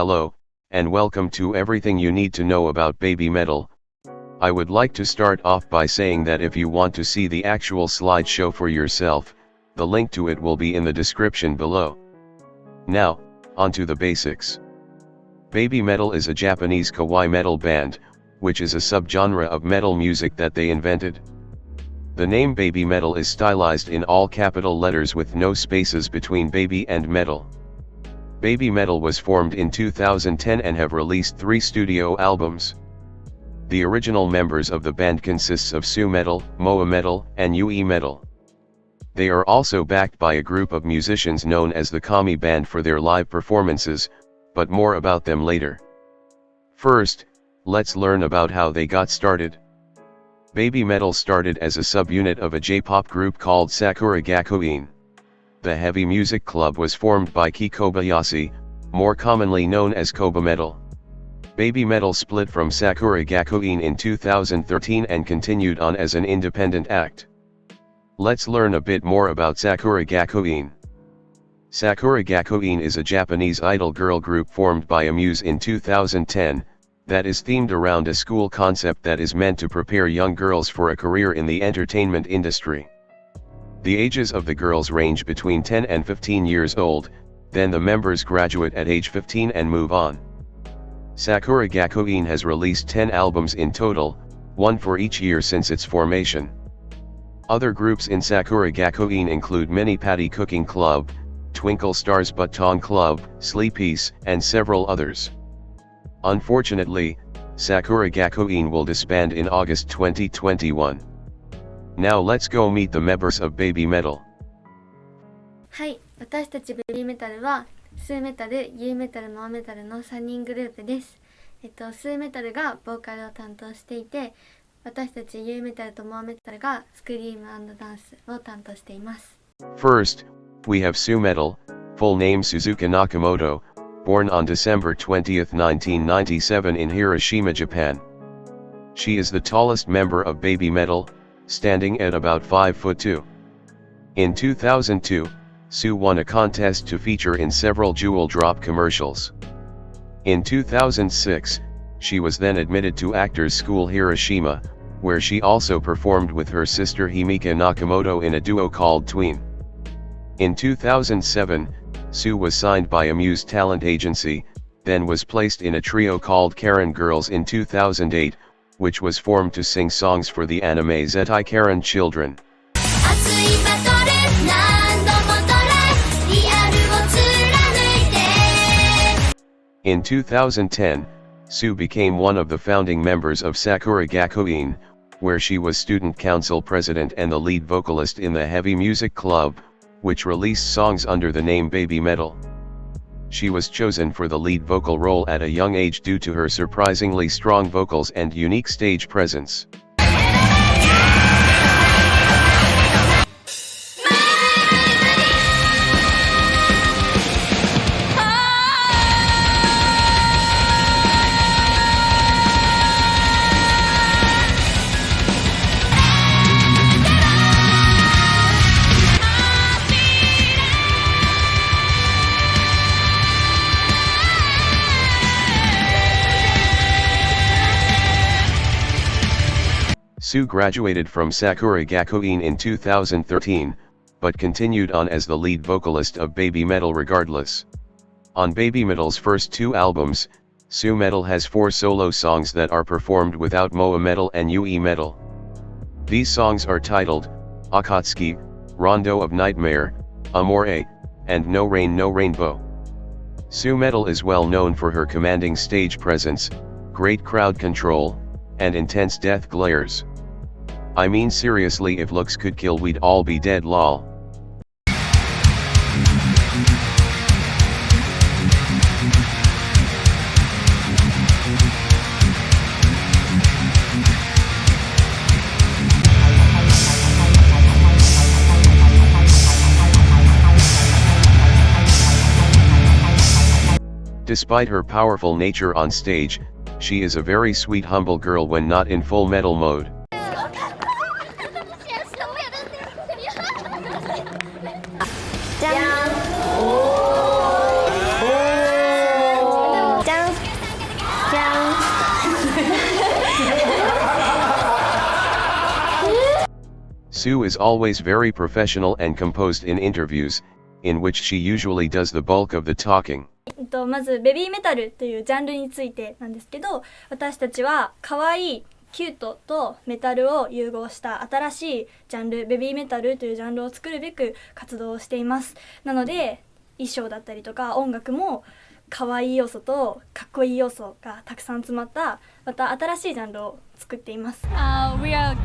Hello, and welcome to everything you need to know about BABYMETAL. I would like to start off by saying that if you want to see the actual slideshow for yourself, the link to it will be in the description below. Now, onto the basics. BABYMETAL is a Japanese kawaii metal band, which is a subgenre of metal music that they invented. The name BABYMETAL is stylized in all capital letters with no spaces between baby and metal. BABYMETAL was formed in 2010 and have released 3 studio albums. The original members of the band consists of Suzuka, Moametal, and Yuimetal. They are also backed by a group of musicians known as the Kami Band for their live performances, but more about them later. First, let's learn about how they got started. BABYMETAL started as a subunit of a J-pop group called Sakura Gakuin. The heavy music club was formed by Kikuchi, more commonly known as Kobametal. BABYMETAL split from Sakura Gakuin in 2013 and continued on as an independent act. Let's learn a bit more about Sakura Gakuin. Sakura Gakuin is a Japanese idol girl group formed by a muse in 2010, that is themed around a school concept that is meant to prepare young girls for a career in the entertainment industry. The ages of the girls range between 10 and 15 years old, then the members graduate at age 15 and move on. Sakura Gakuin has released 10 albums in total, one for each year since its formation. Other groups in Sakura Gakuin include Mini Patty Cooking Club, Twinkle Stars Button Club, Sleepies, and several others. Unfortunately, Sakura Gakuin will disband in August 2021. Now let's go meet the members of BABYMETAL. はい、私たちベビーメタルはスーメタル、ユイメタル、モアメタルの3人グループです。スーメタルがボーカルを担当していて、私たちユイメタルとモアメタルがスクリーム&ダンスを担当しています。First, we have Suzuka, full name Suzuka Nakamoto, born on December 20, 1997 in Hiroshima, Japan. She is the tallest member of BABYMETAL, standing at about 5'2". In 2002, Su won a contest to feature in several jewel drop commercials. In 2006, she was then admitted to Actors School Hiroshima, where she also performed with her sister Himika Nakamoto in a duo called Tween. In 2007, Su was signed by a Muse talent agency, then was placed in a trio called Karen Girls in 2008, which was formed to sing songs for the anime Zettai Karen children. In 2010, Su became one of the founding members of Sakura Gakuin, where she was student council president and the lead vocalist in the Heavy Music Club, which released songs under the name BABYMETAL. She was chosen for the lead vocal role at a young age due to her surprisingly strong vocals and unique stage presence. Su graduated from Sakura Gakuin in 2013, but continued on as the lead vocalist of BABYMETAL regardless. On BABYMETAL's first 2 albums, Suzuka has 4 solo songs that are performed without Moametal and Yuimetal. These songs are titled Okazaki, Rondo of Nightmare, Amore, and No Rain No Rainbow. Suzuka is well known for her commanding stage presence, great crowd control, and intense death glares. I mean seriously, if looks could kill we'd all be dead lol. Despite her powerful nature on stage, she is a very sweet humble girl when not in full metal mode. じゃんじゃんSue is always very professional and composed in interviews, in which she usually does the bulk of the talking. まずベビーメタルというジャンルについてなんですけど、私たちは可愛いキュートとメタルを融合した新しいジャンル、ベビーメタルというジャンルを作るべく活動をしています。なので衣装だったりとか音楽も可愛い要素とかっこいい要素がたくさん詰まったまた新しいジャンルを作っています。We are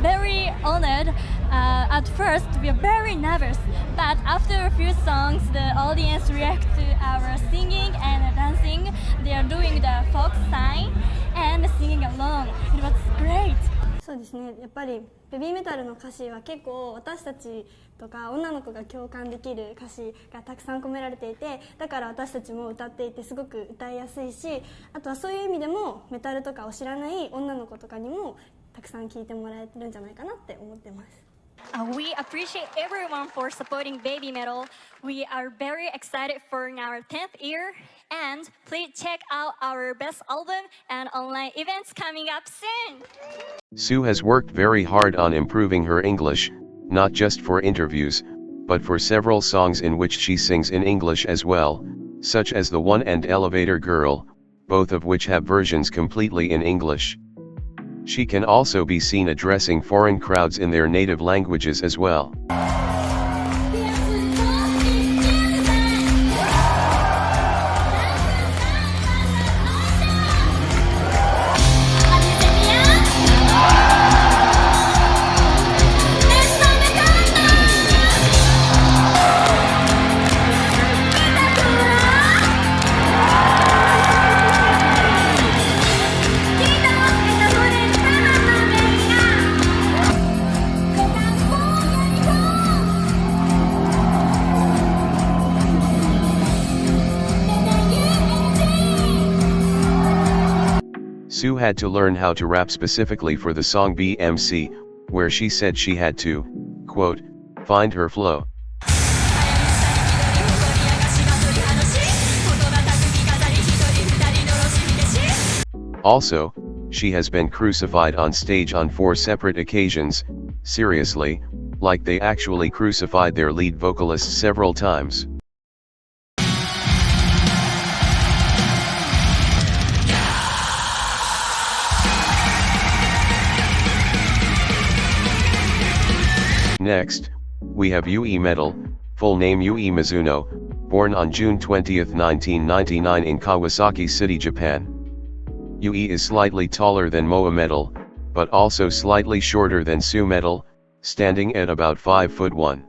very honored. At first, we are very nervous, but after a few songs, the audience react to our singing and dancing. They are doing the folk sign and singing along. It was great. そうですね、やっぱりベビーメタルの歌詞は結構私たちとか女の子が共感できる歌詞がたくさん込められていて、だから私たちも歌っていてすごく歌いやすいし、あとはそういう意味でもメタルとかを知らない女の子とかにもたくさん聴いてもらえてるんじゃないかなって思ってます。We appreciate everyone for supporting BABYMETAL. We are very excited for our 10th year, and please check out our best album and online events coming up soon. Sue has worked very hard on improving her English, not just for interviews, but for several songs in which she sings in English as well, such as The One and Elevator Girl, both of which have versions completely in English. She can also be seen addressing foreign crowds in their native languages as well. Sue had to learn how to rap specifically for the song BMC, where she said she had to, quote, find her flow. Also, she has been crucified on stage on 4 separate occasions, seriously, like they actually crucified their lead vocalist several times. Next, we have Yuimetal, full name Mizuno, born on June 20, 1999 in Kawasaki City, Japan. Yui is slightly taller than Moametal, but also slightly shorter than Suzuka, standing at about 5'1".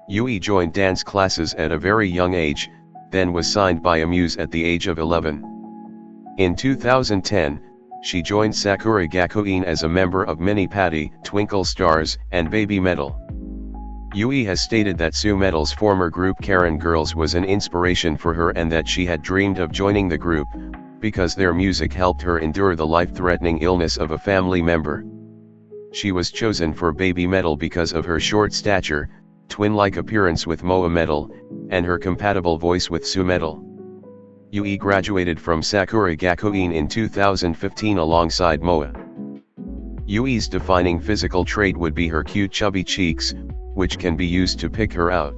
Yui joined dance classes at a very young age, then was signed by Amuse at the age of 11. In 2010, she joined Sakura Gakuin as a member of Mini Patty, Twinkle Stars, and BABYMETAL. Yui has stated that Suzumetal's former group Karen Girls was an inspiration for her and that she had dreamed of joining the group, because their music helped her endure the life-threatening illness of a family member. She was chosen for BABYMETAL because of her short stature, twin-like appearance with Moametal, and her compatible voice with Suzumetal. Yui graduated from Sakura Gakuin in 2015 alongside Moa. Yui's defining physical trait would be her cute chubby cheeks, which can be used to pick her out.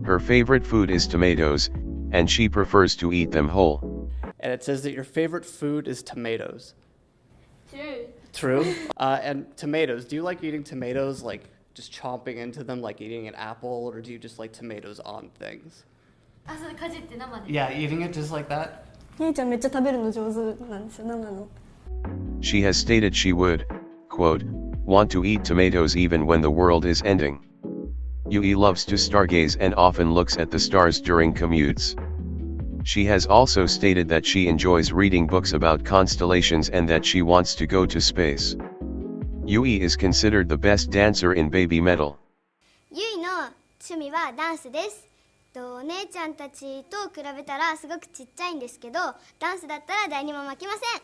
Her favorite food is tomatoes, and she prefers to eat them whole. And it says that your favorite food is tomatoes. True. True? And tomatoes, do you like eating tomatoes, like just chomping into them like eating an apple, or do you just like tomatoes on things? Yeah, eating it just like that? 姉ちゃんめっちゃ食べるの上手なんですよ、生の。She has stated she would, quote, want to eat tomatoes even when the world is ending. Yui loves to stargaze and often looks at the stars during commutes. She has also stated that she enjoys reading books about constellations and that she wants to go to space. Yui is considered the best dancer in BABYMETAL. ゆいの趣味はダンスです。お姉ちゃんたちと比べたらすごくちっちゃいんですけど、ダンスだったら誰にも負けません。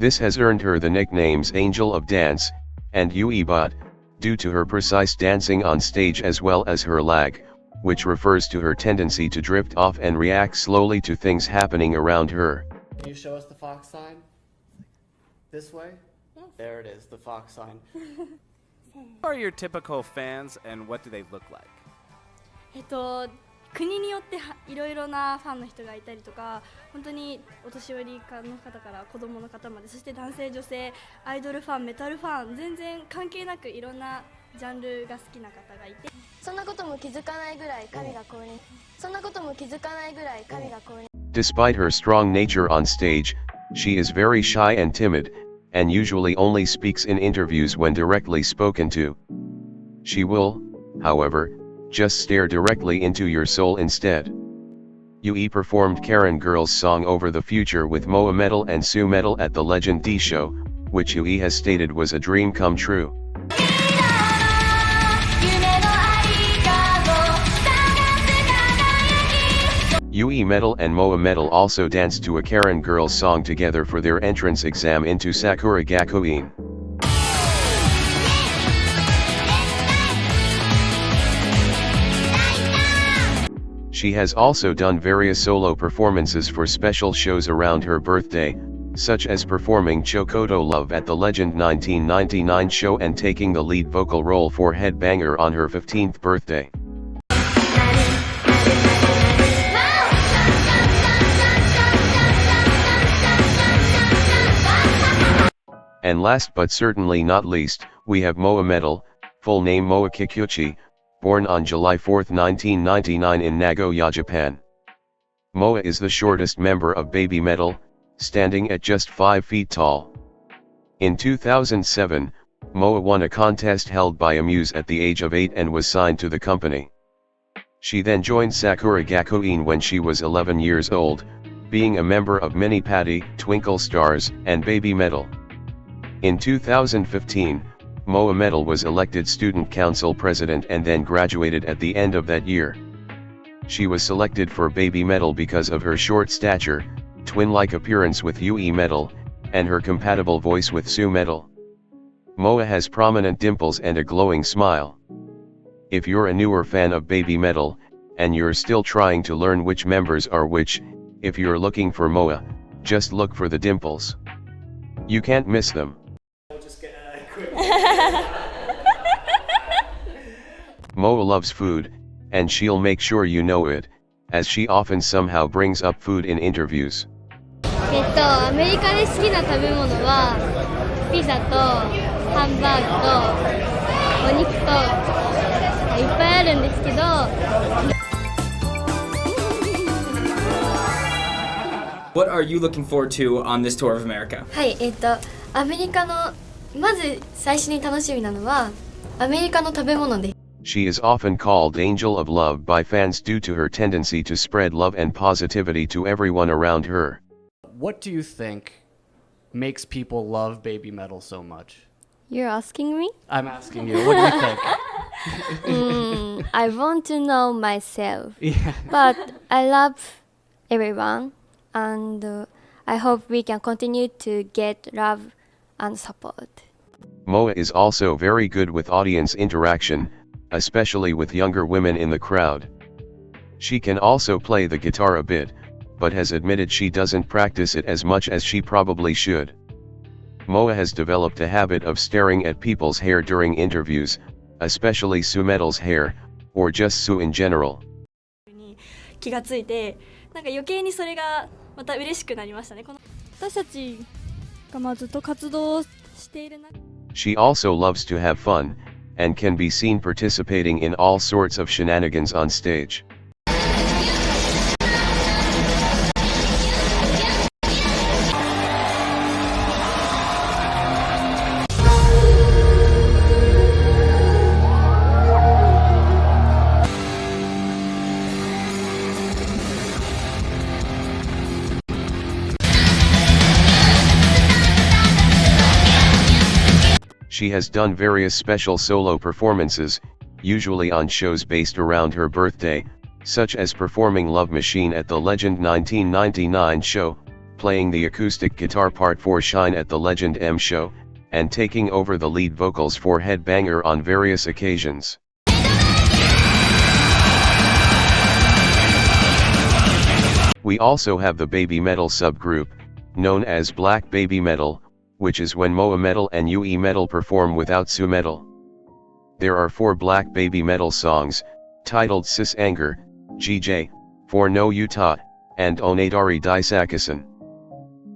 This has earned her the nicknames Angel of Dance and Yuibot, due to her precise dancing on stage as well as her lag, which refers to her tendency to drift off and react slowly to things happening around her. Can you show us the fox sign? This way? Yes. There it is, the fox sign. Who are your typical fans and what do they look like? 国によっていろいろなファンの人がいたりとか、本当にお年寄りの方から子供の方まで、そして男性女性、アイドルファン、メタルファン、全然関係なくいろんなジャンルが好きな方がいて、そんなことも気づかないぐらい神が降臨、そんなことも気づかないぐらい神が降臨。 Despite her strong nature on stage, she is very shy and timid, and usually only speaks in interviews when directly spoken to. She will, however, just stare directly into your soul instead. Yui performed Karen Girl's song Over the Future with Moametal and Suzuka at the Legend D show, which Yui has stated was a dream come true. Yuimetal and Moametal also danced to a Karen Girl's song together for their entrance exam into Sakura Gakuin. She has also done various solo performances for special shows around her birthday, such as performing Chokoto Love at the Legend 1999 show and taking the lead vocal role for Headbanger on her 15th birthday. And last but certainly not least, we have Moametal, full name Moa Kikuchi, born on July 4, 1999 in Nagoya, Japan. Moa is the shortest member of BABYMETAL, standing at just 5 feet tall. In 2007, Moa won a contest held by Amuse at the age of 8 and was signed to the company. She then joined Sakura Gakuin when she was 11 years old, being a member of Mini Patty, Twinkle Stars, and BABYMETAL. In 2015, Moametal was elected student council president and then graduated at the end of that year. She was selected for BABYMETAL because of her short stature, twin-like appearance with Yuimetal, and her compatible voice with Suzuka. Moa has prominent dimples and a glowing smile. If you're a newer fan of BABYMETAL, and you're still trying to learn which members are which, if you're looking for Moa, just look for the dimples. You can't miss them. Moa loves food, and she'll make sure you know it, as she often somehow brings up food in interviews. アメリカで好きな食べ物はピザとハンバーグとお肉といっぱいあるんですけど。What are you looking forward to on this tour of America? はい、アメリカのまず最初に楽しみなのはアメリカの食べ物です。She is often called Angel of Love by fans due to her tendency to spread love and positivity to everyone around her. What do you think makes people love BABYMETAL so much? You're asking me? I'm asking you, what do you think? I want to know myself. Yeah. But I love everyone, and I hope we can continue to get love and support. Moa is also very good with audience interaction, especially with younger women in the crowd. She can also play the guitar a bit, but has admitted she doesn't practice it as much as she probably should. Moa has developed a habit of staring at people's hair during interviews, especially Suzumetal's hair, or just Su in general. 気がついて、なんか余計にそれがまた嬉しくなりましたね。私たちがずっと活動している中。She also loves to have fun, and can be seen participating in all sorts of shenanigans on stage. She has done various special solo performances, usually on shows based around her birthday, such as performing Love Machine at the Legend 1999 show, playing the acoustic guitar part for Shine at the Legend M show, and taking over the lead vocals for Headbanger on various occasions. We also have the BABYMETAL subgroup, known as Black BABYMETAL, which is when Moametal and Yuimetal perform without Sumetal. There are 4 Black BABYMETAL songs, titled Sis Anger, GJ, For no Yuta, and Onadari Daisakusen.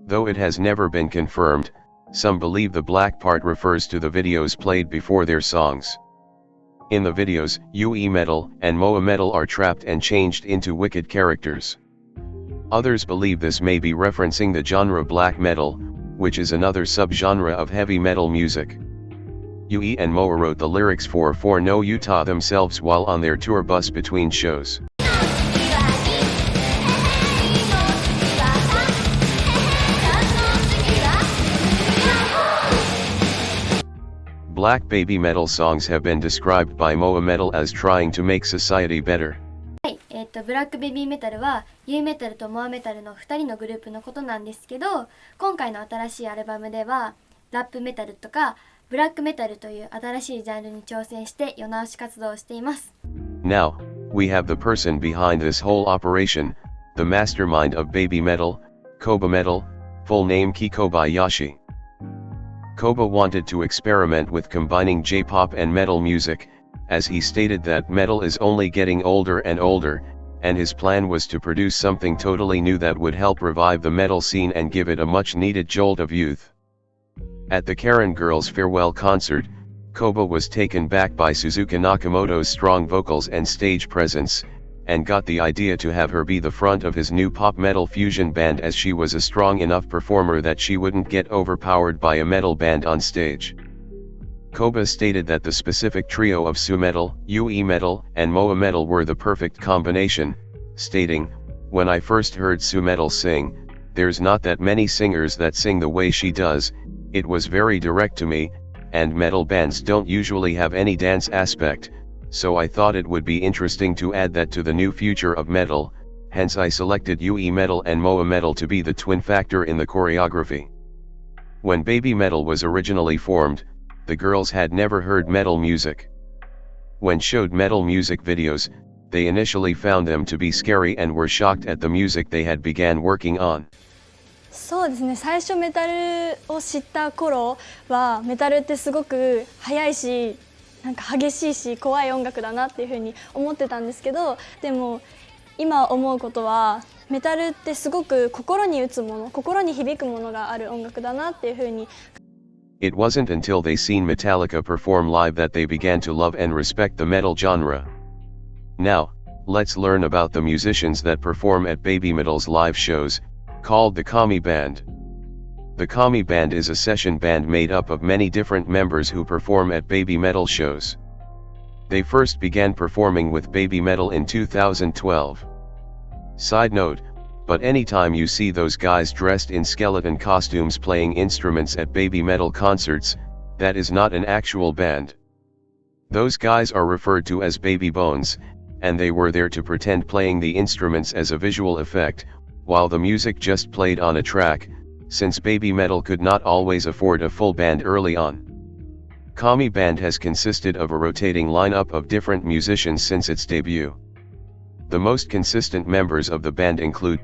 Though it has never been confirmed, some believe the black part refers to the videos played before their songs. In the videos, Yuimetal and Moametal are trapped and changed into wicked characters. Others believe this may be referencing the genre black metal, which is another subgenre of heavy metal music. Yui and Moa wrote the lyrics for No Yuta themselves while on their tour bus between shows. Black BABYMETAL songs have been described by Moametal as trying to make society better. はい、ブラックベビーメタルはユイメタルとモアメタルの2人のグループのことなんですけど、今回の新しいアルバムではラップメタルとかブラックメタルという新しいジャンルに挑戦して世直し活動をしています。Now, we have the person behind this whole operation, the mastermind of BABYMETAL, Kobametal, full name Kobayashi. Koba wanted to experiment with combining J-pop and metal music, as he stated that metal is only getting older and older, and his plan was to produce something totally new that would help revive the metal scene and give it a much-needed jolt of youth. At the Karen Girls' farewell concert, Koba was taken back by Suzuka Nakamoto's strong vocals and stage presence, and got the idea to have her be the front of his new pop metal fusion band, as she was a strong enough performer that she wouldn't get overpowered by a metal band on stage. Koba stated that the specific trio of Sumetal, Yuimetal, and Moametal were the perfect combination, stating, "When I first heard Sumetal sing, there's not that many singers that sing the way she does, it was very direct to me, and metal bands don't usually have any dance aspect, so I thought it would be interesting to add that to the new future of metal, hence I selected Yuimetal and Moametal to be the twin factor in the choreography." When BABYMETAL was originally formed, the girls had never heard metal music. When showed metal music videos, they initially found them to be scary and were shocked at the music they had began working on. そうですね、最初メタルを知った頃はメタルってすごく速いし、なんか激しいし怖い音楽だなっていう風に思ってたんですけど、でも今思うことはメタルってすごく心に打つもの、心に響くものがある音楽だなっていう風に。It wasn't until they seen Metallica perform live that they began to love and respect the metal genre. Now, let's learn about the musicians that perform at BABYMETAL's live shows, called the Kami Band. The Kami Band is a session band made up of many different members who perform at BABYMETAL shows. They first began performing with BABYMETAL in 2012. Side note, but anytime you see those guys dressed in skeleton costumes playing instruments at BABYMETAL concerts, that is not an actual band. Those guys are referred to as baby bones, and they were there to pretend playing the instruments as a visual effect, while the music just played on a track, since BABYMETAL could not always afford a full band early on. Kami Band has consisted of a rotating lineup of different musicians since its debut. The most consistent members of the band include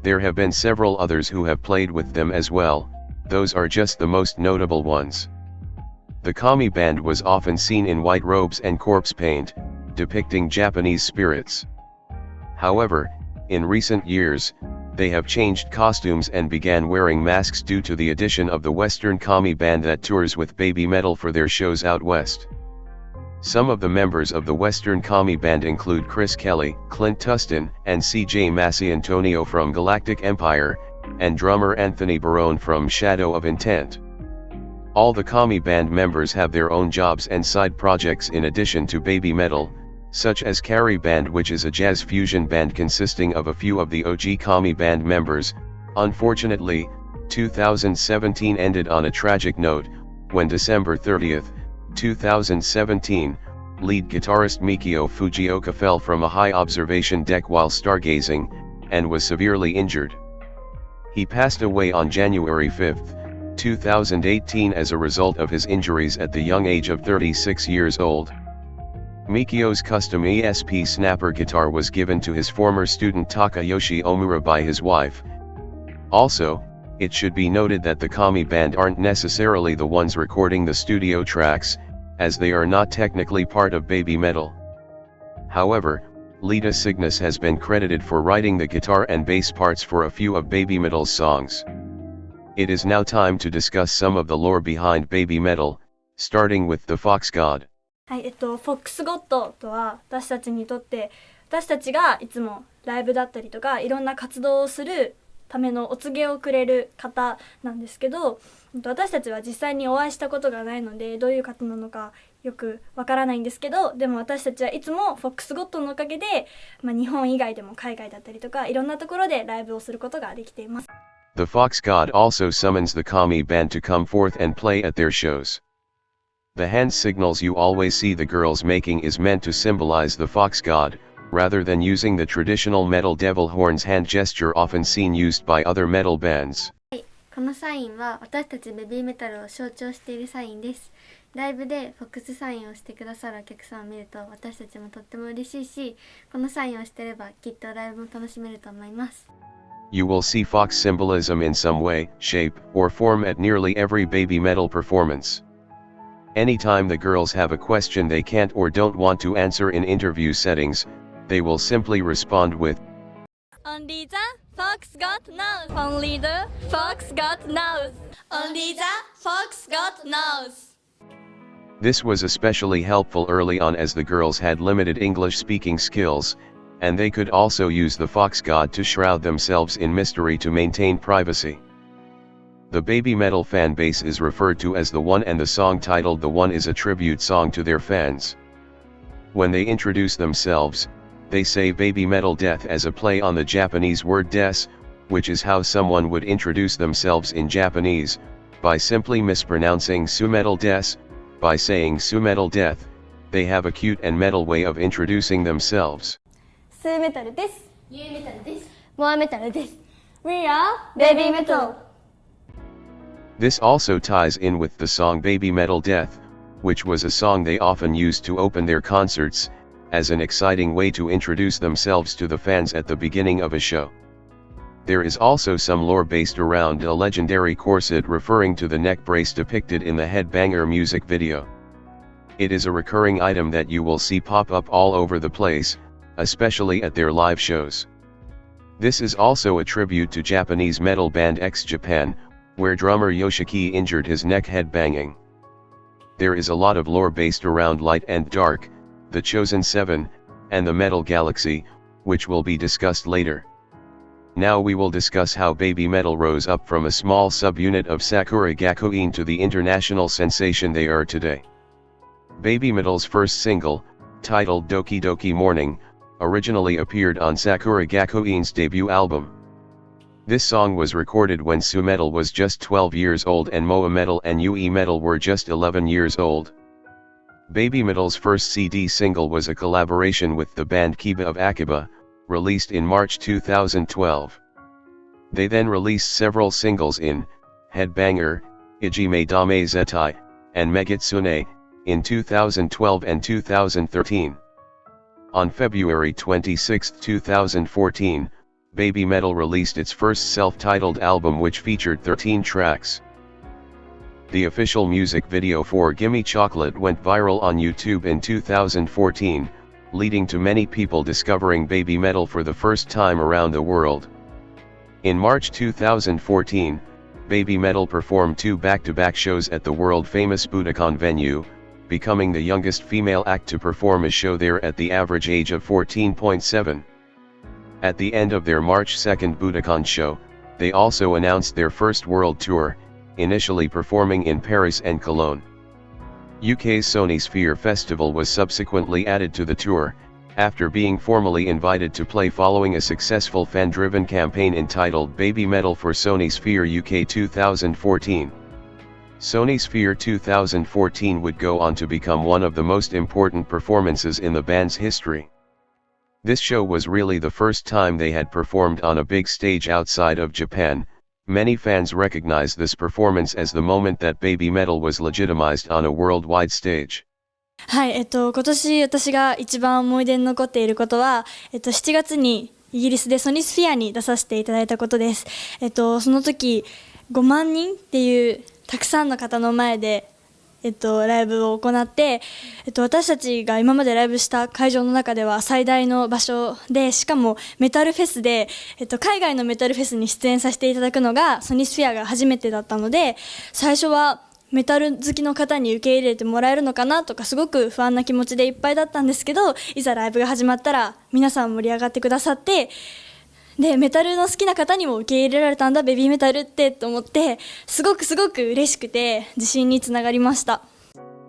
There have been several others who have played with them as well, those are just the most notable ones. The Kami Band was often seen in white robes and corpse paint, depicting Japanese spirits. However, in recent years, they have changed costumes and began wearing masks due to the addition of the Western Kami Band that tours with BABYMETAL for their shows out west. Some of the members of the Western Kami Band include Chris Kelly, Clint Tustin, and CJ Massiantonio from Galactic Empire, and drummer Anthony Barone from Shadow of Intent. All the Kami band members have their own jobs and side projects in addition to BABYMETAL, such as Kari Band, which is a jazz fusion band consisting of a few of the OG Kami band members. Unfortunately, 2017 ended on a tragic note, when December 30, 2017, lead guitarist Mikio Fujioka fell from a high observation deck while stargazing, and was severely injured. He passed away on January 5, 2018 as a result of his injuries at the young age of 36 years old. Mikio's custom ESP snapper guitar was given to his former student Takayoshi Omura by his wife. Also, it should be noted that the Kami band aren't necessarily the ones recording the studio tracks, as they are not technically part of BABYMETAL. However, Lita Cygnus has been credited for writing the guitar and bass parts for a few of BABYMETAL's songs. It is now time to discuss some of the lore behind BABYMETAL, starting with the Fox God. はい、フォックスゴッドとは私たちにとって私たちがいつもライブだったりとかいろんな活動をするためのお告げをくれる方なんですけど、私たちは実際にお会いしたことがないのでどういう方なのかよくわからないんですけど、でも私たちはいつもフォックスゴッドのおかげで、日本以外でも海外だったりとかいろんなところでライブをすることができています。The Fox God also summons the Kami band to come forth and play at their shows. The hand signals you always see the girls making is meant to symbolize the Fox God, rather than using the traditional metal devil horns hand gesture often seen used by other metal bands. このサインは私たちBABYMETALを象徴しているサインです。ライブでフォックスサインをしてくださるお客さんを見ると私たちもとっても嬉しいし、このサインをしてればきっとライブも楽しめると思います。You will see fox symbolism in some way, shape, or form at nearly every BABYMETAL performance. Anytime the girls have a question they can't or don't want to answer in interview settings, they will simply respond with Only the fox got knows. Only the fox got knows. Only the fox got knows. This was especially helpful early on as the girls had limited English speaking skills, and they could also use the Fox God to shroud themselves in mystery to maintain privacy. The BABYMETAL fan base is referred to as The One, and the song titled The One is a tribute song to their fans. When they introduce themselves, they say BABYMETAL Death as a play on the Japanese word des, which is how someone would introduce themselves in Japanese, by simply mispronouncing Sumetal Des. By saying Sumetal Death, they have a cute and metal way of introducing themselves. Sumetal です。Yuimetal です。Moametal です。We are BABYMETAL. This also ties in with the song BABYMETAL Death, which was a song they often used to open their concerts, as an exciting way to introduce themselves to the fans at the beginning of a show. There is also some lore based around a legendary corset referring to the neck brace depicted in the Headbanger music video. It is a recurring item that you will see pop up all over the place, especially at their live shows. This is also a tribute to Japanese metal band X Japan, where drummer Yoshiki injured his neck headbanging. There is a lot of lore based around Light and Dark, the Chosen Seven, and the Metal Galaxy, which will be discussed later. Now we will discuss how BABYMETAL rose up from a small subunit of Sakura Gakuin to the international sensation they are today. BABYMETAL's first single, titled Doki Doki Morning, originally appeared on Sakura Gakuin's debut album. This song was recorded when Sumetal was just 12 years old and Moametal and Yuimetal were just 11 years old. BABYMETAL's first CD single was a collaboration with the band Kiba of Akiba, released in March 2012. They then released several singles in Headbanger, Ijime Dame Zetai, and Megitsune, in 2012 and 2013. On February 26, 2014, BABYMETAL released its first self-titled album which featured 13 tracks. The official music video for Gimme Chocolate went viral on YouTube in 2014, leading to many people discovering BABYMETAL for the first time around the world. In March 2014, BABYMETAL performed 2 back-to-back shows at the world-famous Budokan venue, becoming the youngest female act to perform a show there at the average age of 14.7. At the end of their March 2 Budokan show, they also announced their first world tour, initially performing in Paris and Cologne. UK's Sonisphere festival was subsequently added to the tour, after being formally invited to play following a successful fan-driven campaign entitled BABYMETAL for Sonisphere UK 2014. Sonisphere 2014 would go on to become one of the most important performances in the band's history. This show was really the first time they had performed on a big stage outside of Japan. Many fans recognize this performance as the moment that BABYMETAL was legitimized on a worldwide stage. はい、今年私が一番思い出に残っていることは、7月にイギリスでソニスフィアに出させていただいたことです。その時5万人っていうたくさんの方の前で、ライブを行って、私たちが今までライブした会場の中では最大の場所で、しかもメタルフェスで、海外のメタルフェスに出演させていただくのがソニスフィアが初めてだったので、最初はメタル好きの方に受け入れてもらえるのかなとかすごく不安な気持ちでいっぱいだったんですけど、いざライブが始まったら皆さん盛り上がってくださって、でメタルの好きな方にも受け入れられたんだベビーメタルってと思って、すごく嬉しくて自信につながりました。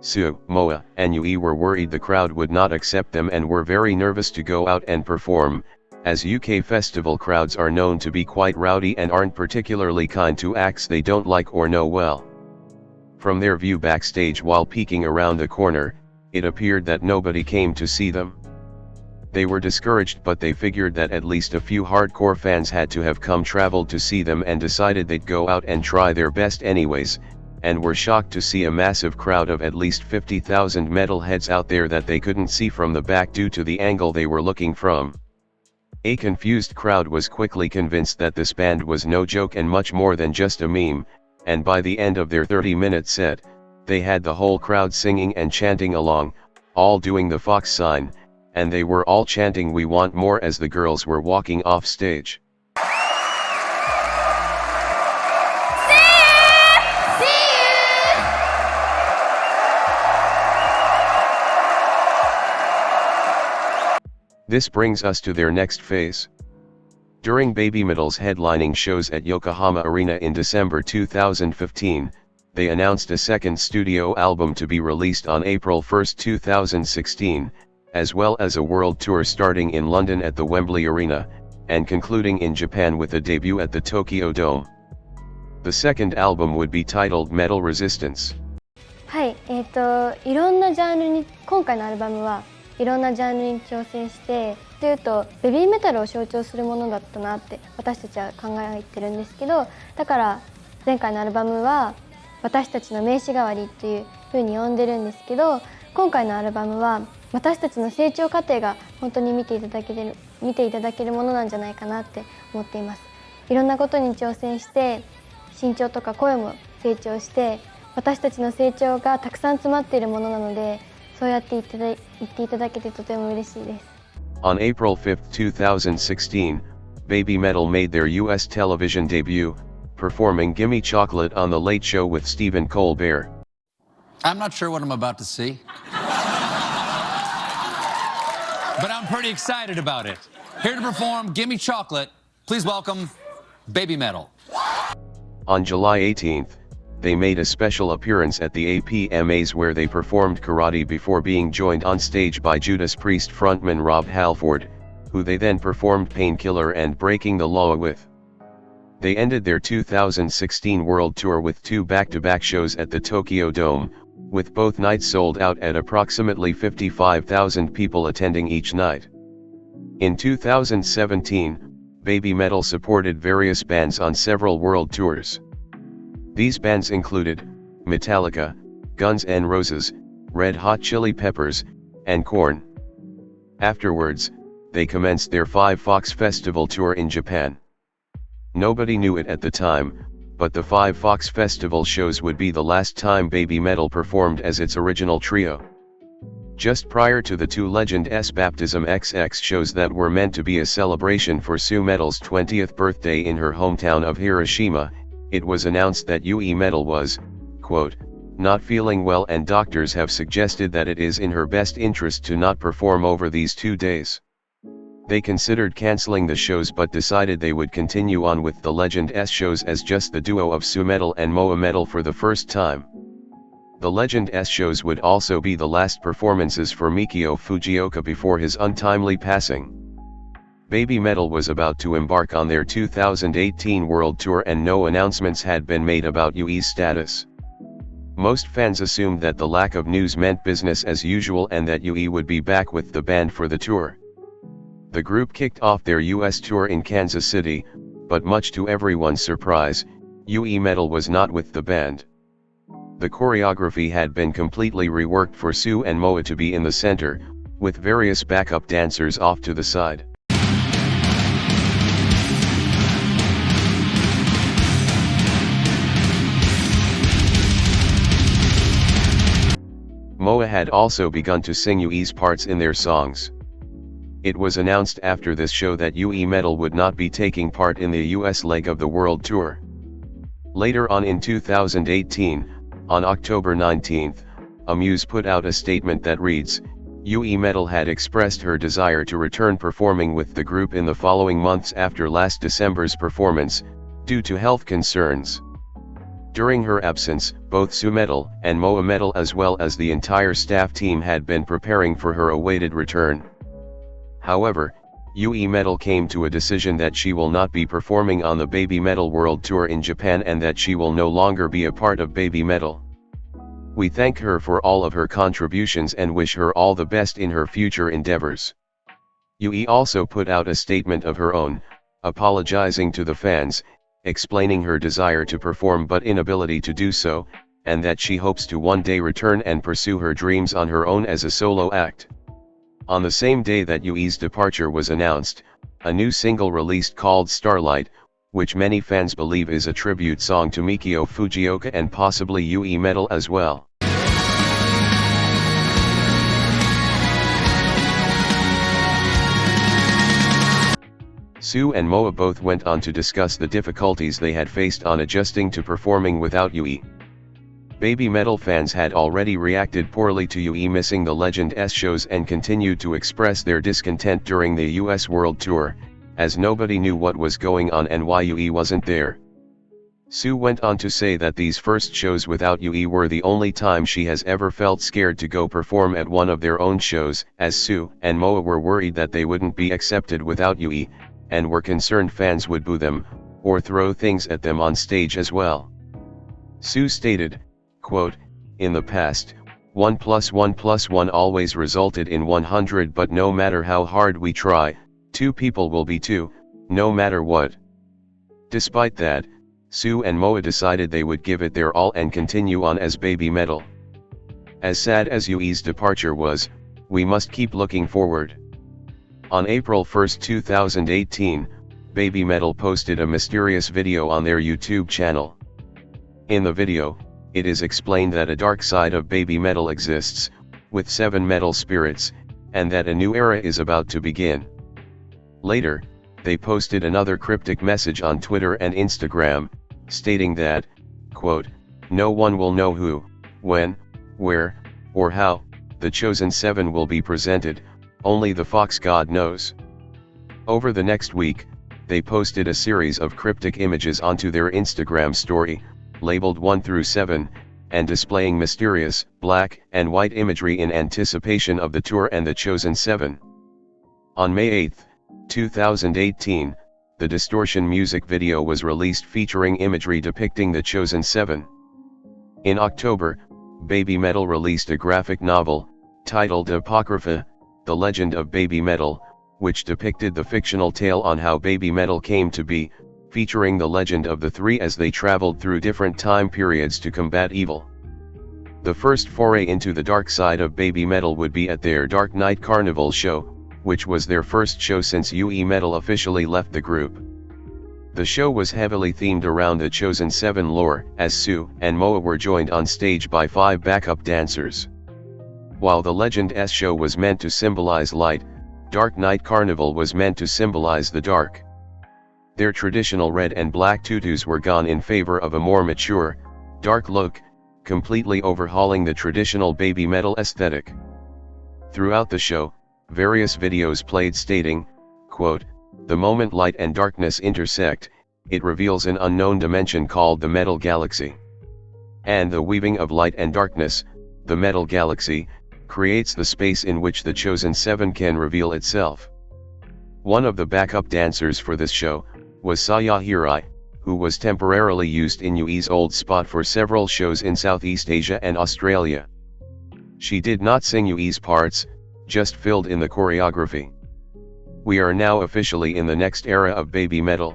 Sue, Moa, and Yui were worried the crowd would not accept them and were very nervous to go out and perform, as UK festival crowds are known to be quite rowdy and aren't particularly kind to acts they don't like or know well. From their view backstage while peeking around the corner, it appeared that nobody came to see them. They were discouraged, but they figured that at least a few hardcore fans had to have traveled to see them and decided they'd go out and try their best anyways, and were shocked to see a massive crowd of at least 50,000 metalheads out there that they couldn't see from the back due to the angle they were looking from. A confused crowd was quickly convinced that this band was no joke and much more than just a meme, and by the end of their 30-minute set, they had the whole crowd singing and chanting along, all doing the fox sign, and they were all chanting "We want more" as the girls were walking off stage. This brings us to their next phase. During BABYMETAL's headlining shows at Yokohama Arena in December 2015, they announced a second studio album to be released on April 1, 2016, as well as a world tour starting in London at the Wembley Arena, and concluding in Japan with a debut at the Tokyo Dome. The second album would be titled Metal Resistance. はい、いろんなジャンルに、今回のアルバムはいろんなジャンルに挑戦して、というとベビーメタルを象徴するものだったなって私たちは考えてるんですけど、だから前回のアルバムは私たちの名刺代わりという風に呼んでるんですけど、今回のアルバムは私たちの成長過程が本当に見ていただけるものなんじゃないかなって思っています。いろんなことに挑戦して、身長とか声も成長して、私たちの成長がたくさん詰まっているものなので、そうやって言っていただけてとても嬉しいです。On April 5, 2016, BABYMETAL made their US television debut, performing Gimme Chocolate on The Late Show with Stephen Colbert. I'm not sure what I'm about to see, but I'm pretty excited about it. Here to perform Gimme Chocolate, please welcome BABYMETAL. On July 18th, they made a special appearance at the APMAs where they performed Karate before being joined on stage by Judas Priest frontman Rob Halford, who they then performed Painkiller and Breaking the Law with. They ended their 2016 world tour with 2 back-to-back shows at the Tokyo Dome, with both nights sold out at approximately 55,000 people attending each night. In 2017, BABYMETAL supported various bands on several world tours. These bands included Metallica, Guns N' Roses, Red Hot Chili Peppers, and Korn. Afterwards, they commenced their 5 Fox Festival tour in Japan. Nobody knew it at the time, but the 5 Fox Festival shows would be the last time BABYMETAL performed as its original trio. Just prior to the 2 Legend-S Baptism XX shows that were meant to be a celebration for Sumetal's 20th birthday in her hometown of Hiroshima, it was announced that Yuimetal was, quote, not feeling well and doctors have suggested that it is in her best interest to not perform over these 2 days. They considered cancelling the shows but decided they would continue on with the Legend S shows as just the duo of Sumetal and Moametal for the first time. The Legend S shows would also be the last performances for Mikio Fujioka before his untimely passing. BABYMETAL was about to embark on their 2018 world tour and no announcements had been made about Yui's status. Most fans assumed that the lack of news meant business as usual and that Yui would be back with the band for the tour. The group kicked off their US tour in Kansas City, but much to everyone's surprise, Yuimetal was not with the band. The choreography had been completely reworked for Sue and Moa to be in the center, with various backup dancers off to the side. Moa had also begun to sing Yui's parts in their songs. It was announced after this show that Yuimetal would not be taking part in the US leg of the world tour. Later on in 2018, on October 19, Amuse put out a statement that reads, Yuimetal had expressed her desire to return performing with the group in the following months after last December's performance, due to health concerns. During her absence, both Sumetal and Moametal as well as the entire staff team had been preparing for her awaited return. However, Yuimetal came to a decision that she will not be performing on the BABYMETAL World Tour in Japan and that she will no longer be a part of BABYMETAL. We thank her for all of her contributions and wish her all the best in her future endeavors. Yui also put out a statement of her own, apologizing to the fans, explaining her desire to perform but inability to do so, and that she hopes to one day return and pursue her dreams on her own as a solo act. On the same day that Yui's departure was announced, a new single released called Starlight, which many fans believe is a tribute song to Mikio Fujioka and possibly Yuimetal as well. Sue and Moa both went on to discuss the difficulties they had faced on adjusting to performing without Yui. BABYMETAL fans had already reacted poorly to Yui missing the Legend S shows and continued to express their discontent during the US World Tour, as nobody knew what was going on and why Yui wasn't there. Sue went on to say that these first shows without Yui were the only time she has ever felt scared to go perform at one of their own shows, as Sue and Moa were worried that they wouldn't be accepted without Yui, and were concerned fans would boo them, or throw things at them on stage as well. Sue stated, quote, "In the past, 1 + 1 + 1 always resulted in 100, but no matter how hard we try, 2 people will be 2, no matter what." Despite that, Sue and Moa decided they would give it their all and continue on as BABYMETAL. As sad as Yui's departure was, we must keep looking forward. On April 1, 2018, BABYMETAL posted a mysterious video on their YouTube channel. In the video, it is explained that a dark side of BABYMETAL exists, with 7 metal spirits, and that a new era is about to begin. Later, they posted another cryptic message on Twitter and Instagram, stating that, quote, "No one will know who, when, where, or how, the chosen 7 will be presented, only the Fox God knows." Over the next week, they posted a series of cryptic images onto their Instagram story, labeled 1 through 7, and displaying mysterious, black and white imagery in anticipation of the tour and the chosen 7. On May 8, 2018, the Distortion music video was released featuring imagery depicting the chosen 7. In October, BABYMETAL released a graphic novel, titled Apocrypha, The Legend of BABYMETAL, which depicted the fictional tale on how BABYMETAL came to be, featuring the legend of the 3 as they traveled through different time periods to combat evil. The first foray into the dark side of BABYMETAL would be at their Dark Night Carnival show, which was their first show since Yuimetal officially left the group. The show was heavily themed around the Chosen 7 lore, as Sue and Moa were joined on stage by 5 backup dancers. While the Legend S show was meant to symbolize light, Dark Night Carnival was meant to symbolize the dark. Their traditional red and black tutus were gone in favor of a more mature, dark look, completely overhauling the traditional BABYMETAL aesthetic. Throughout the show, various videos played stating, quote, "The moment light and darkness intersect, it reveals an unknown dimension called the metal galaxy. And the weaving of light and darkness, the metal galaxy, creates the space in which the chosen seven can reveal itself." One of the backup dancers for this show was Sayahira, who was temporarily used in Yui's old spot for several shows in Southeast Asia and Australia. She did not sing Yui's parts, just filled in the choreography. We are now officially in the next era of BABYMETAL.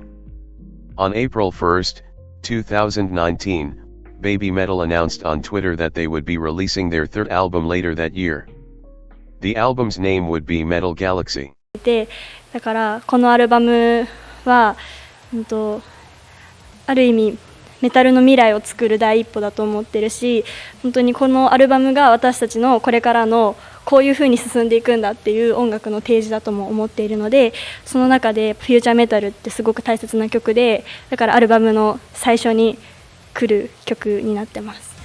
On April 1, 2019, BABYMETAL announced on Twitter that they would be releasing their third album later that year. The album's name would be Metal Galaxy. だからこのアルバムは、ある意味メタルの未来を作る第一歩だと思ってるし、本当にこのアルバムが私たちのこれからのこういう風に進んでいくんだっていう音楽の提示だとも思っているので、その中でフューチャーメタルってすごく大切な曲で、だからアルバムの最初に来る曲になってます。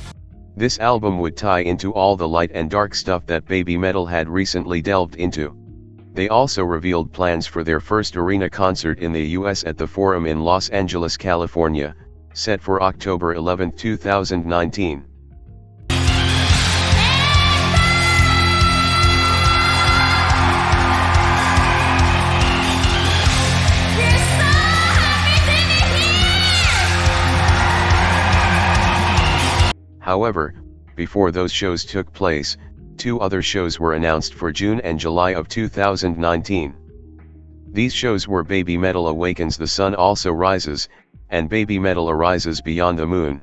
This album would tie into all the light and dark stuff that BABYMETAL had recently delved into. They also revealed plans for their first arena concert in the US at the Forum in Los Angeles, California, set for October 11, 2019. However, before those shows took place, two other shows were announced for June and July of 2019. These shows were BABYMETAL Awakens the Sun Also Rises, and BABYMETAL Arises Beyond the Moon.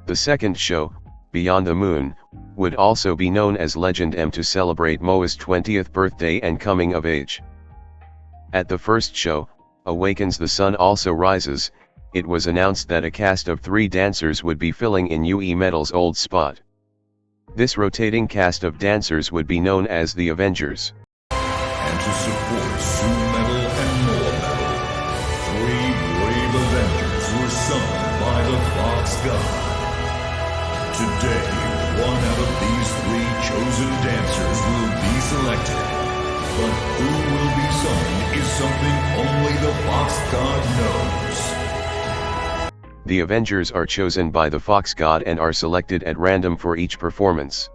The second show, Beyond the Moon, would also be known as Legend M to celebrate Moa's 20th birthday and coming of age. At the first show, Awakens the Sun Also Rises, it was announced that a cast of 3 dancers would be filling in Yuimetal's old spot. This rotating cast of dancers would be known as the Avengers. And to support Suzuka and Moametal, 3 brave Avengers were summoned by the Fox God. Today, one out of these 3 chosen dancers will be selected. But who will be summoned is something only the Fox God knows. The Avengers are chosen by the Fox God and are selected at random for each performance.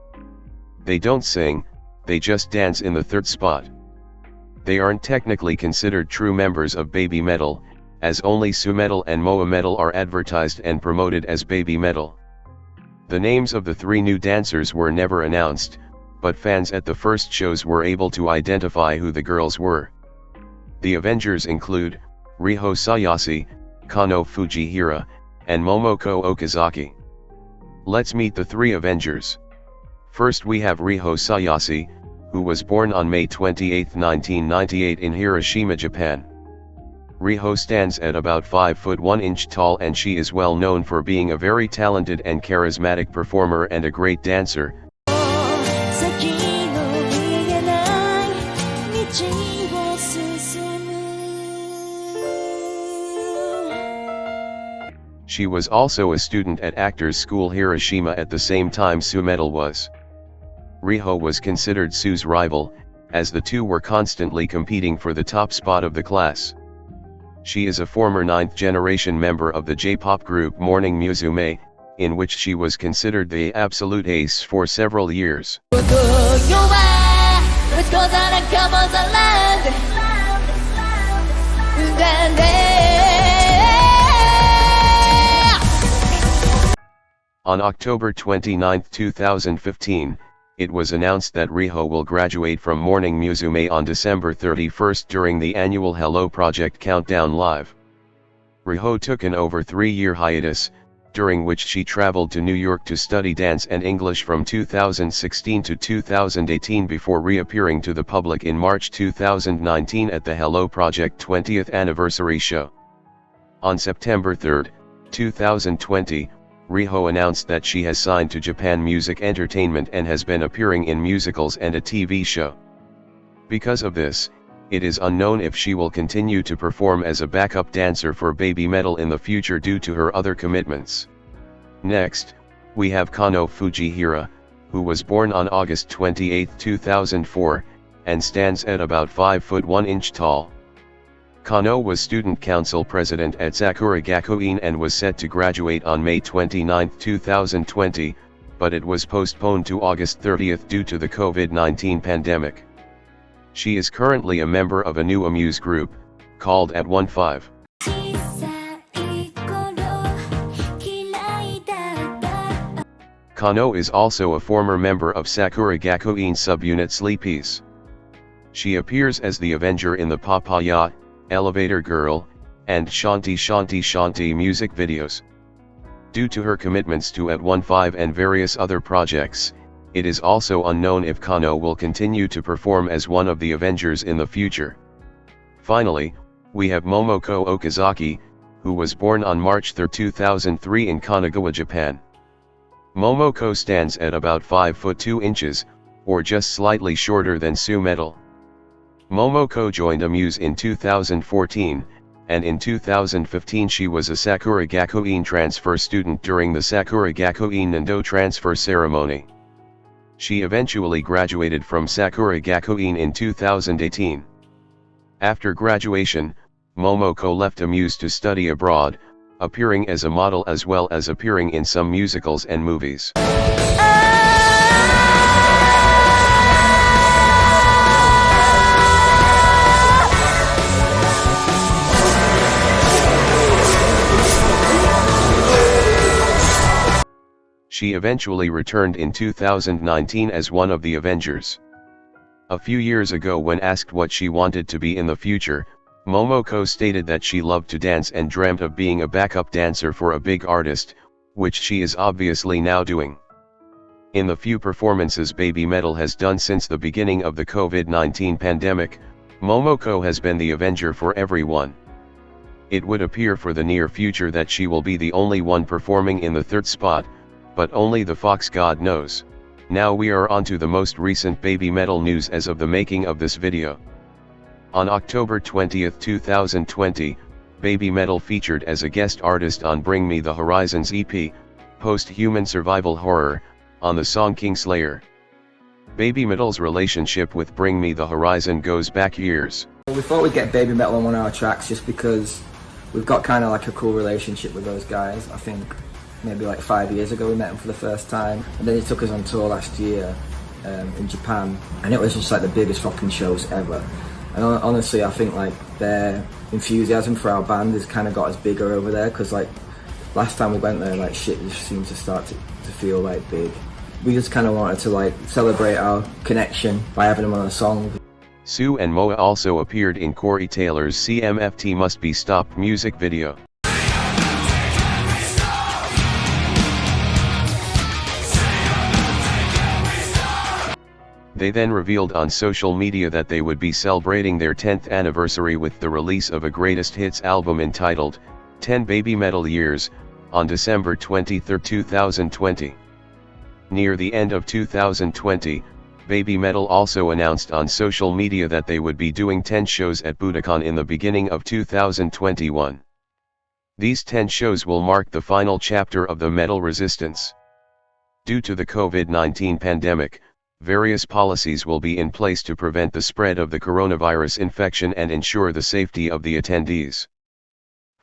They don't sing, they just dance in the third spot. They aren't technically considered true members of BABYMETAL, as only Suzuka and Moametal are advertised and promoted as BABYMETAL. The names of the 3 new dancers were never announced, but fans at the first shows were able to identify who the girls were. The Avengers include Riho Sayashi, Kano Fujihira, and Momoko Okazaki. Let's meet the 3 Avengers. First we have Riho Sayashi, who was born on May 28, 1998 in Hiroshima, Japan. Riho stands at about 5 foot 1 inch tall and she is well known for being a very talented and charismatic performer and a great dancer. She was also a student at Actors School Hiroshima at the same time Suzuka was. Riho was considered Su's rival, as the two were constantly competing for the top spot of the class. She is a former 9th generation member of the J-pop group Morning Musume, in which she was considered the absolute ace for several years. On October 29, 2015, it was announced that Riho will graduate from Morning Musume on December 31 during the annual Hello Project Countdown Live. Riho took an over 3-year hiatus, during which she traveled to New York to study dance and English from 2016 to 2018 before reappearing to the public in March 2019 at the Hello Project 20th anniversary show. On September 3, 2020, Riho announced that she has signed to Japan Music Entertainment and has been appearing in musicals and a TV show. Because of this, it is unknown if she will continue to perform as a backup dancer for BABYMETAL in the future due to her other commitments. Next, we have Kano Fujihira, who was born on August 28, 2004, and stands at about 5 foot 1 inch tall. Kano was student council president at Sakura Gakuin and was set to graduate on May 29, 2020, but it was postponed to August 30 due to the COVID-19 pandemic. She is currently a member of a new amuse group, called at 15. Kano is also a former member of Sakura Gakuin subunit Sleepies. She appears as the Avenger in the Papaya, Elevator Girl, and Shanti Shanti Shanti music videos. Due to her commitments to at 15 and various other projects, it is also unknown if Kano will continue to perform as one of the Avengers in the future. Finally, we have Momoko Okazaki, who was born on March 3, 2003 in Kanagawa, Japan. Momoko stands at about 5 foot 2 inches, or just slightly shorter than Yuimetal. Momoko joined Amuse in 2014, and in 2015 she was a Sakura Gakuin transfer student during the Sakura Gakuin Nando transfer ceremony. She eventually graduated from Sakura Gakuin in 2018. After graduation, Momoko left Amuse to study abroad, appearing as a model as well as appearing in some musicals and movies. She eventually returned in 2019 as one of the Avengers. A few years ago, when asked what she wanted to be in the future, Momoko stated that she loved to dance and dreamt of being a backup dancer for a big artist, which she is obviously now doing. In the few performances BABYMETAL has done since the beginning of the COVID-19 pandemic, Momoko has been the Avenger for everyone. It would appear for the near future that she will be the only one performing in the third spot, but only the Fox God knows. Now we are on to the most recent BABYMETAL news as of the making of this video. On October 20, 2020, BABYMETAL featured as a guest artist on Bring Me the Horizon's EP, Post-Human Survival Horror, on the song Kingslayer. BABYMETAL's relationship with Bring Me the Horizon goes back years. We thought we'd get BABYMETAL on one of our tracks just because we've got kind of like a cool relationship with those guys. I think maybe like 5 years ago we met them for the first time, and then he took us on tour last year in Japan, and it was just like the biggest fucking shows ever. And honestly, I think like their enthusiasm for our band has kind of got us bigger over there, because like last time we went there, like shit just seemed to start to feel like big. We just kind of wanted to like celebrate our connection by having them on a song. Sue and Moa also appeared in Corey Taylor's CMFT Must Be Stopped music video. They then revealed on social media that they would be celebrating their 10th anniversary with the release of a greatest hits album entitled 10 BABYMETAL Years, on December 23, 2020. Near the end of 2020, BABYMETAL also announced on social media that they would be doing 10 shows at Budokan in the beginning of 2021. These 10 shows will mark the final chapter of the metal resistance. Due to the COVID-19 pandemic, various policies will be in place to prevent the spread of the coronavirus infection and ensure the safety of the attendees.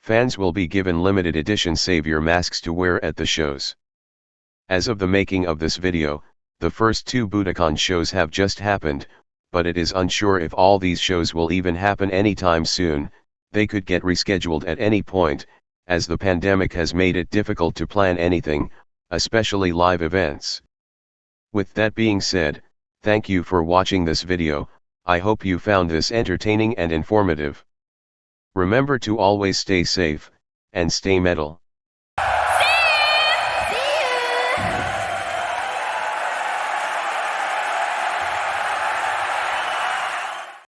Fans will be given limited edition savior masks to wear at the shows. As of the making of this video, the first 2 Budokan shows have just happened, but it is unsure if all these shows will even happen anytime soon. They could get rescheduled at any point, as the pandemic has made it difficult to plan anything, especially live events. With that being said, thank you for watching this video. I hope you found this entertaining and informative. Remember to always stay safe, and stay metal.